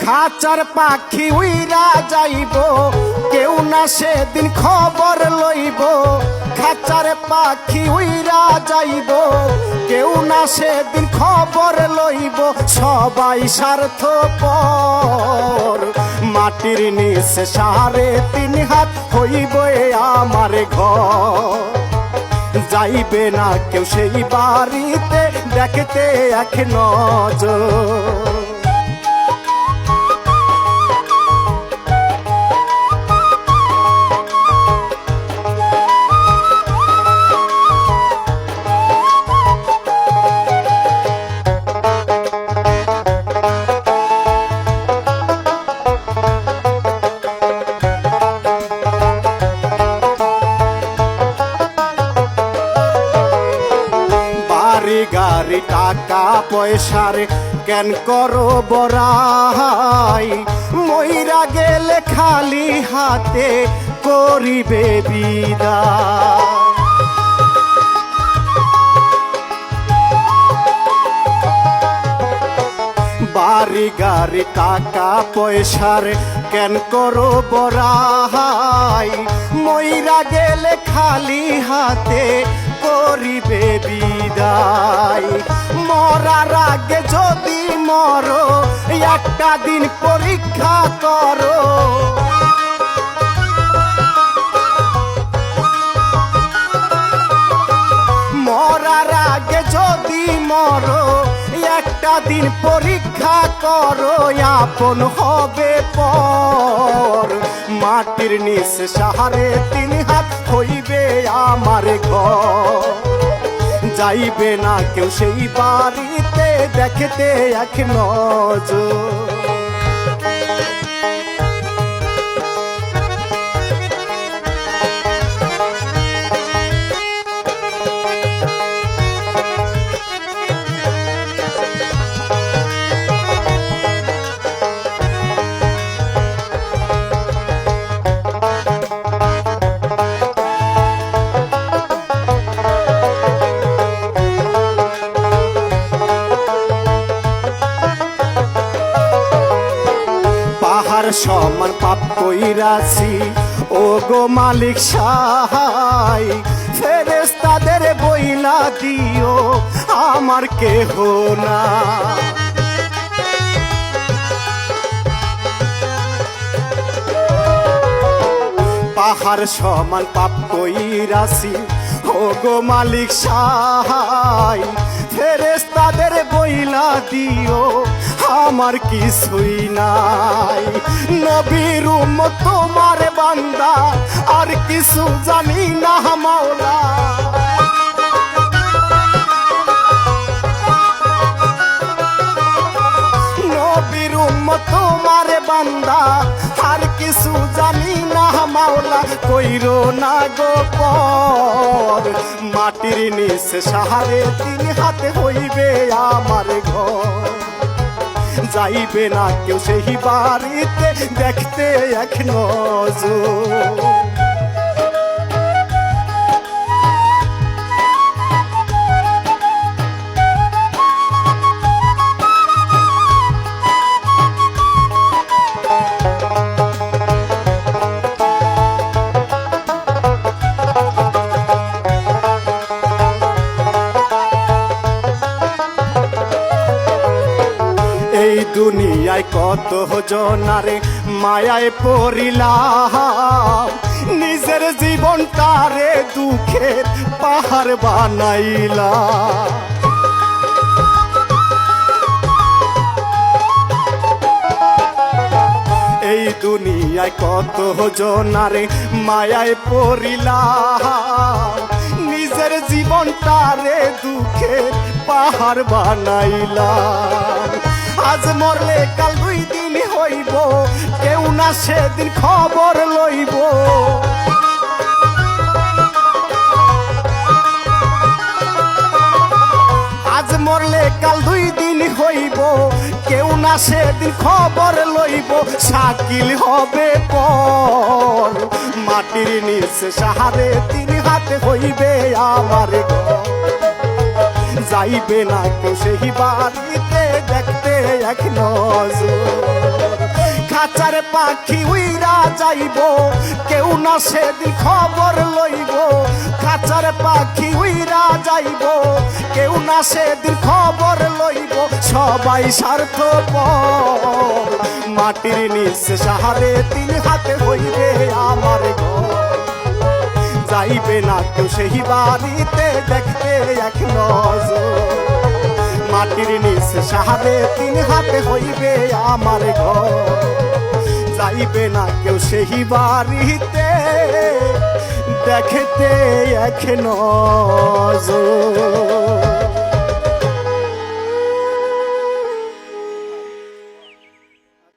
খাঁচার পাখি উইরা যাইব, কেউ না সেদিন খবর লইব। খাঁচার পাখি উইরা যাইব, কেউ না সেদিন খবর লইব। সবাই স্বার্থপর, মাটির নিচে 3.5 হাত হইব আমার ঘর। যাইবে না কেউ সেই বাড়িতে, দেখতে এক নজর। গাড়ি টাকা পয়সার কেন করো বড়াই, মইরা গেলে খালি হাতে করিবে বিদায়। বাড়ি গাড়ি টাকা পয়সার কেন করো বড়াই, মইরা গেলে খালি হাতে করিবে বিদায়। মরার আগে যদি মরো, একটা দিন পরীক্ষা করো। মরার আগে যদি মরো, একটা দিন পরীক্ষা করো। আপন হবে পর, মাটির নিচে 3.5 হাত হইবে আমার ঘর। যাইবে না কেউ সেই বাড়িতে, দেখতে এক নজর। সমান পাপ কইরাছি ও গো মালিক সাহাই, ফেরেশতাদের বইলা দিও আমার কেহ না। পাহাড় সমান পাপ কইরাছি ও গো মালিক সাহাই, ফেরেশতাদের বইলা দিও আমার কিছুই নাই। নবীর উম্মত তোমার বান্দা, আর কিছু জানি না মাওলা। নবীর উম্মত তোমার বান্দা, আর কিছু জানি না মাওলা। কইরো না গো পর, মাটির নিচে 3.5 হাত হইবে আমার ঘর। যাইবে না কেউ সেই বাড়িতে, দেখতে এক নজর। এই দুনিয়ায় কত জনারে মায়ায় পড়িলাম, নিজের জীবনটারে দুঃখের পাহাড় বানাইলাম। এই দুনিয়ায় কত জনারে মায়ায় পড়িলাম, নিজের জীবনটারে দুঃখের পাহাড় বানাইলাম। আজ মরলে কাল 2 দিন হইব, কেউ না সেদিন খবর লইব। আজ মরলে কাল 2 দিন হইব, কেউ না সেদিন খবর লইব। শাকিল হবে পর, মাটির নিচে 3.5 হাত হইবে আমার ঘর। যাইবে না কেউ সেই বাড়িতে, দেখতে এক নজর। খাঁচার পাখি উইরা যাইব কেউ না সেদিন খবর লইব খাঁচার পাখি উইরা যাইব কেউ না সেদিন খবর লইব সবাই স্বার্থপর মাটির নিচে সাহারে তিন হাতে হইবে আমার ঘর যাইবে না কেউ সেই বাড়িতে দেখতে এক নজর মাটির নিচে সাহারে তিন হাতে হইবে আমার ঘর যাইবে না কেউ সেই বাড়িতে দেখতে এক নজর